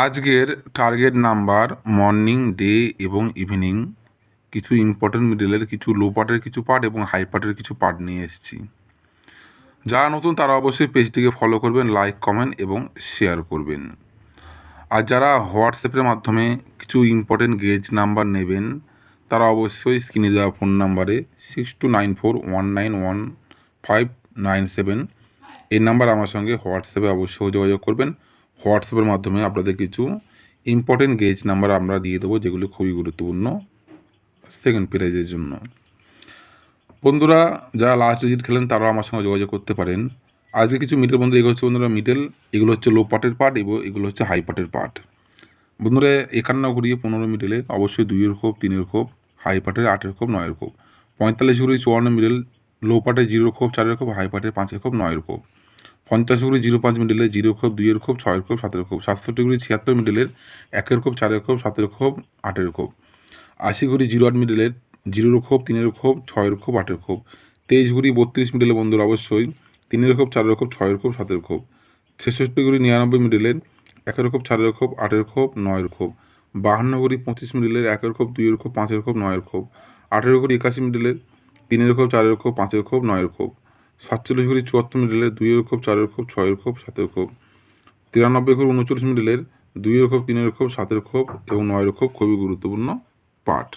আজকের target number morning, day এবং evening কিছু ইম্পর্টেন্ট মিডলের কিছু লো পার্টের কিছু পার্ট এবং হাই পার্টের কিছু পার্ট নিয়ে এসেছি। যারা নতুন তারা অবশ্যই পেজটিকে ফলো করবেন, লাইক, কমেন্ট এবং শেয়ার করবেন। আর যারা হোয়াটসঅ্যাপের মাধ্যমে কিছু ইম্পর্টেন্ট গেজ নাম্বার নেবেন তারা অবশ্যই স্ক্রিনে দেওয়া ফোন নাম্বারে 6294191597 এই নাম্বার আমার সঙ্গে হোয়াটসঅ্যাপে অবশ্যই যোগাযোগ করবেন। হোয়াটসঅ্যাপের মাধ্যমে আপনাদের কিছু ইম্পর্টেন্ট গেজ নাম্বার আমরা দিয়ে দেবো, যেগুলি খুবই গুরুত্বপূর্ণ সেকেন্ড প্রাইজের জন্য। বন্ধুরা যারা লাস্ট ডিজিট খেলেন তারাও আমার সঙ্গে যোগাযোগ করতে পারেন। আজকে কিছু মিডল বন্ধু, এগুলো হচ্ছে বন্ধুরা মিডল, এগুলো হচ্ছে লো পার্টের পার্ট এবং এগুলো হচ্ছে হাই পার্টের পার্ট। বন্ধুরা 51 ঘুরিয়ে 15 মিডলে অবশ্যই 2-এর খোপ, 3-এর খোপ, হাই পার্টের 8-এর খোপ, 9-এর খোপ। 45 ঘুরিয়ে 54 মিডল, লো পার্টে 0 খোপ, 4-এর খোপ, হাই পার্টে 5-এর খোপ, 9-এর খোপ। 50 ঘুরি 05 মিডলে 0 খোপ, 2-এর খোপ, 6-এর খোপ, 7-এর খোপ। 67 ঘুরি 76 মিডলের 1-এর খোপ, 4-এর খোপ, 7-এর খোপ, 8-এর খোপ। 80 ঘুরি 08 মিডলের 0-এর খোপ, 3-এর খোপ, 6-এর খোপ, 8-এর খোপ। 23 ঘুরি 32 মিডলে বন্ধুরা অবশ্যই 3-এর খোপ, 4-এর খোপ, 6-এর খোপ, 7-এর খোপ। 66 ঘুরি 99 মিডলের 1-এর খোপ, 4-এর খোপ, 8-এর খোপ, 9-এর খোপ। 52 ঘুরি 25 মিডলের 1-এর খোপ, 2-এর খোপ, 5-এর খোপ, 9-এর খোপ। 18 ঘুরি 81 মিডলের 3-এর খোপ, 4-এর খোপ, 5-এর খোপ, 9-এর খোপ। 47 ঘুরি 74 মিডলের 2-এর খোপ, 4-এর খোপ, 6-এর খোপ, 7-এর খোপ। 93 ঘুরি 39 মিডলের 2-এর খোপ, 3-এর খোপ, 7-এর খোপ এবং 9-এর খোপ খুবই গুরুত্বপূর্ণ পার্ট।